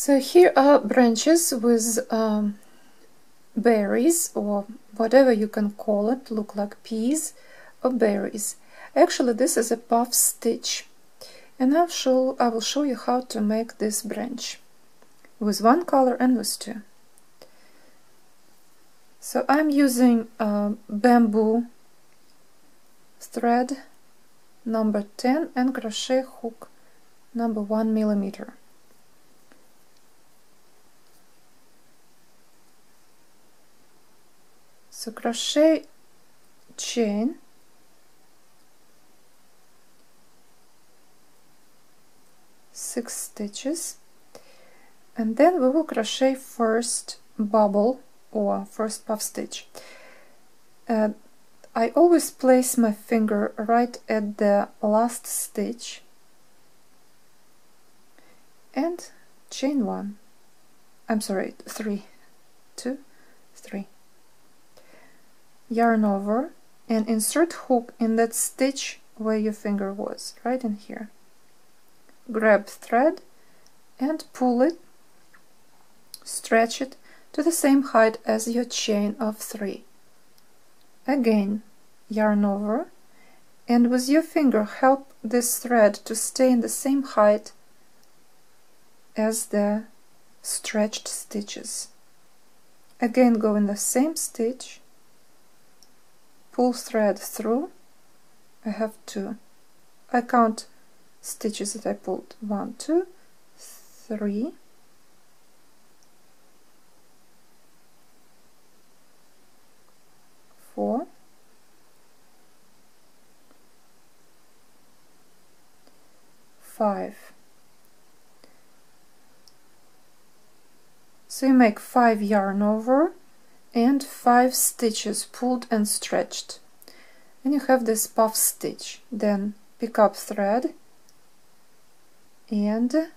So here are branches with berries, or whatever you can call it, look like peas or berries. Actually, this is a puff stitch, and I will show you how to make this branch with one color and with two. So I'm using bamboo thread number 10 and crochet hook number 1 millimeter. So crochet chain, six stitches, and then we will crochet first bubble or first puff stitch. I always place my finger right at the last stitch and chain one. I'm sorry, 3, 2, 3. Yarn over and insert hook in that stitch where your finger was, right in here. Grab thread and pull it, stretch it to the same height as your chain of 3. Again, yarn over, and with your finger help this thread to stay in the same height as the stretched stitches. Again, go in the same stitch, pull thread through. I have 2. I count stitches that I pulled. 1, 2, 3, 4, 5. So you make 5 yarn over and 5 stitches pulled and stretched, and you have this puff stitch. Then pick up thread and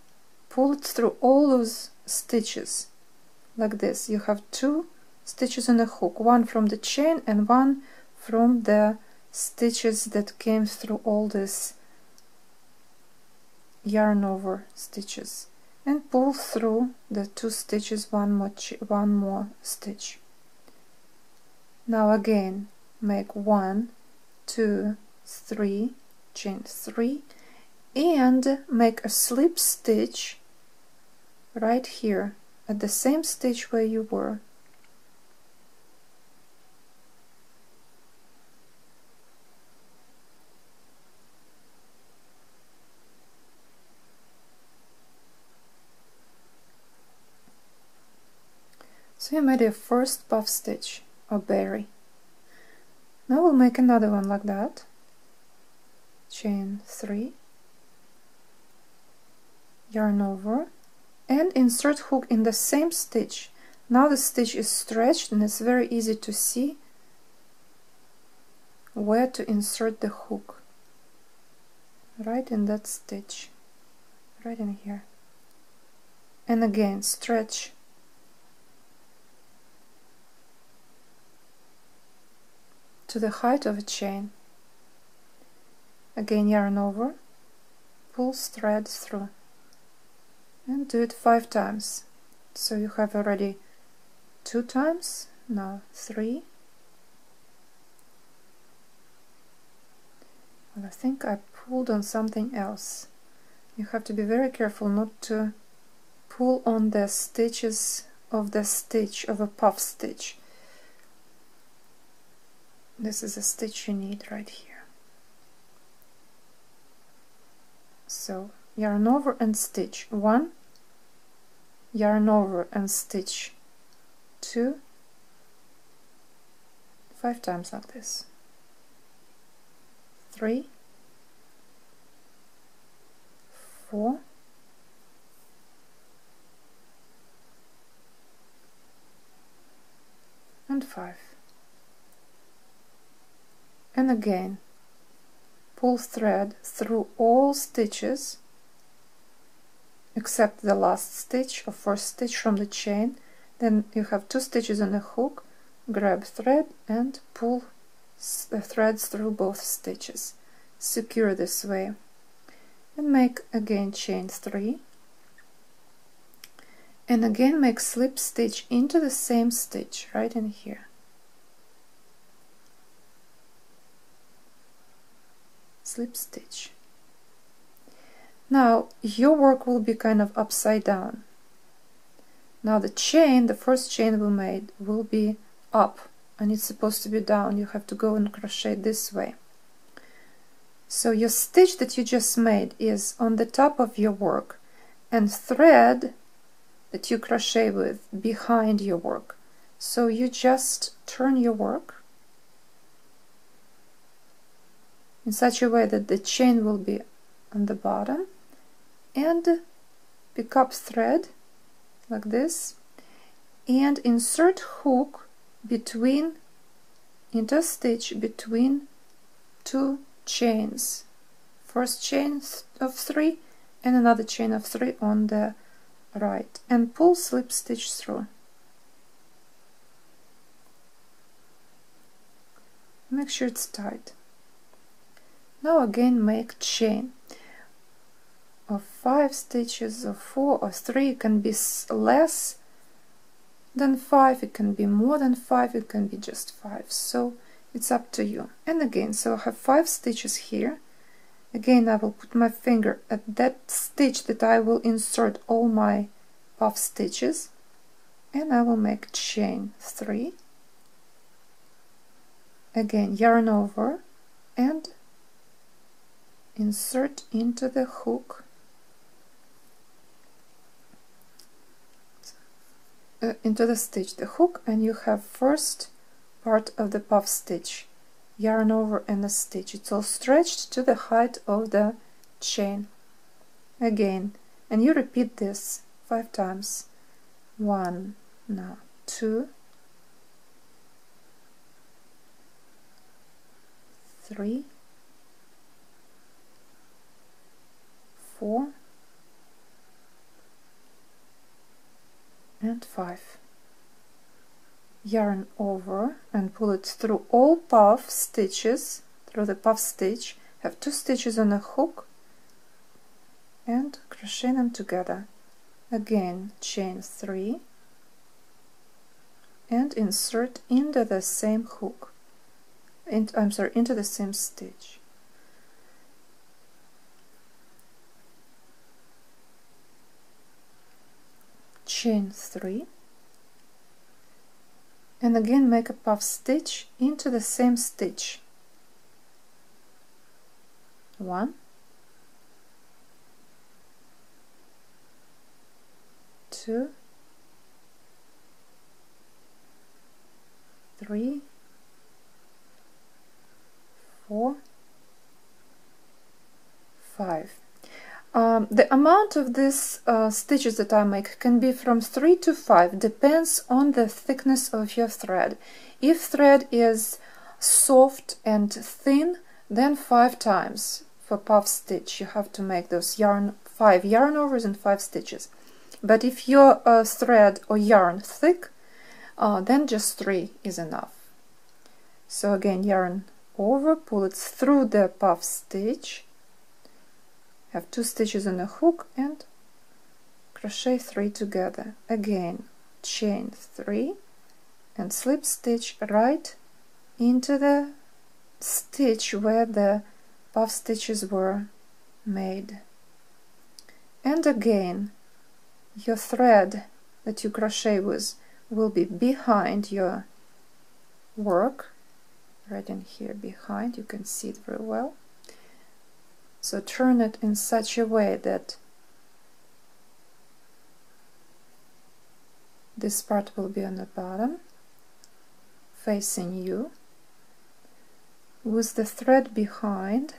pull it through all those stitches like this. You have 2 stitches on a hook, one from the chain and one from the stitches that came through all these yarn over stitches, and pull through the 2 stitches, one more stitch. Now again make 1, 2, 3, chain 3, and make a slip stitch right here at the same stitch where you were. So you made your first puff stitch or berry. Now we'll make another one like that. Chain 3, yarn over, and insert hook in the same stitch. Now the stitch is stretched and it's very easy to see where to insert the hook. Right in that stitch, right in here. And again stretch to the height of a chain. Again yarn over, pull thread through, and do it 5 times. So you have already 2 times, now 3. Well, I think I pulled on something else. You have to be very careful not to pull on the stitches of the stitch of a puff stitch. This is a stitch you need right here. So yarn over and stitch 1, yarn over and stitch 2, 5 times like this. 3, 4, 5. And again pull thread through all stitches except the last stitch or first stitch from the chain. Then you have 2 stitches on a hook, grab thread and pull the threads through both stitches. Secure this way and make again chain 3 and again make slip stitch into the same stitch right in here. Slip stitch. Now your work will be kind of upside down. Now the chain, the first chain we made, will be up and it's supposed to be down. You have to go and crochet this way. So your stitch that you just made is on the top of your work and thread that you crochet with behind your work. So you just turn your work in such a way that the chain will be on the bottom and pick up thread like this and insert hook between into a stitch between two chains, first chain of 3 and another chain of 3 on the right, and pull slip stitch through. Make sure it's tight. Now again make chain of 5 stitches or 4 or 3. It can be less than 5, it can be more than 5, it can be just 5, so it's up to you. And again, so I have 5 stitches here. Again, I will put my finger at that stitch that I will insert all my puff stitches, and I will make chain 3. Again, yarn over and insert into the hook into the stitch the hook, and you have first part of the puff stitch, yarn over and a stitch. It's all stretched to the height of the chain. Again, and you repeat this 5 times. 1, now 2, 3, 4, and 5. Yarn over and pull it through all puff stitches, through the puff stitch, have 2 stitches on a hook and crochet them together. Again, chain 3 and insert into the same hook, into the same stitch. Chain 3 and again make a puff stitch into the same stitch. 1, 2, 3, 4, 5. The amount of these stitches that I make can be from 3 to 5, depends on the thickness of your thread. If thread is soft and thin, then 5 times for puff stitch. You have to make those 5 yarn overs and 5 stitches. But if your thread or yarn thick, then just 3 is enough. So again, yarn over, pull it through the puff stitch, have 2 stitches on a hook and crochet 3 together. Again, chain 3 and slip stitch right into the stitch where the puff stitches were made. And again, your thread that you crochet with will be behind your work, right in here behind. You can see it very well. So turn it in such a way that this part will be on the bottom, facing you, with the thread behind.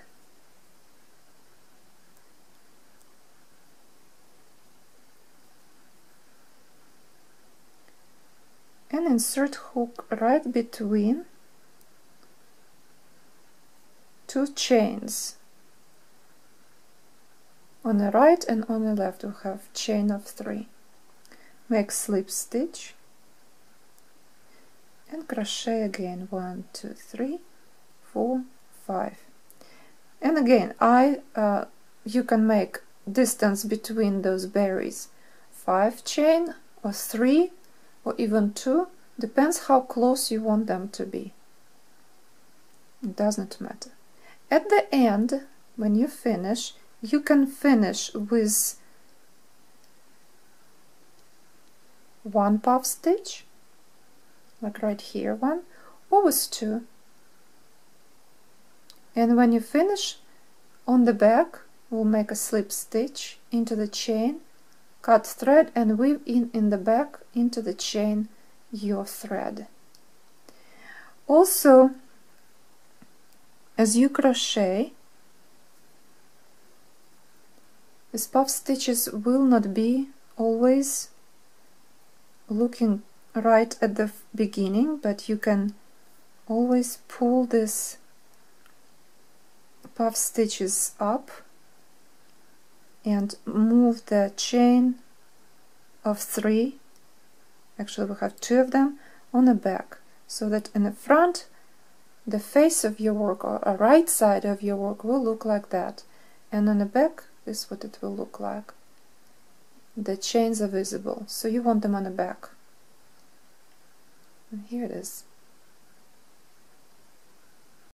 And insert hook right between 2 chains. On the right and on the left we have chain of 3. Make slip stitch and crochet again 1, 2, 3, 4, 5. And again, you can make distance between those berries 5 chain or 3 or even 2, depends how close you want them to be. It doesn't matter. At the end, when you finish, you can finish with 1 puff stitch, like right here, 1, or with 2. And when you finish, on the back, we'll make a slip stitch into the chain, cut thread and weave in the back into the chain your thread. Also, as you crochet, these puff stitches will not be always looking right at the beginning, but you can always pull this puff stitches up and move the chain of 3, actually we have 2 of them, on the back, so that in the front the face of your work, or a right side of your work, will look like that, and on the back this is what it will look like. The chains are visible, so you want them on the back. And here it is.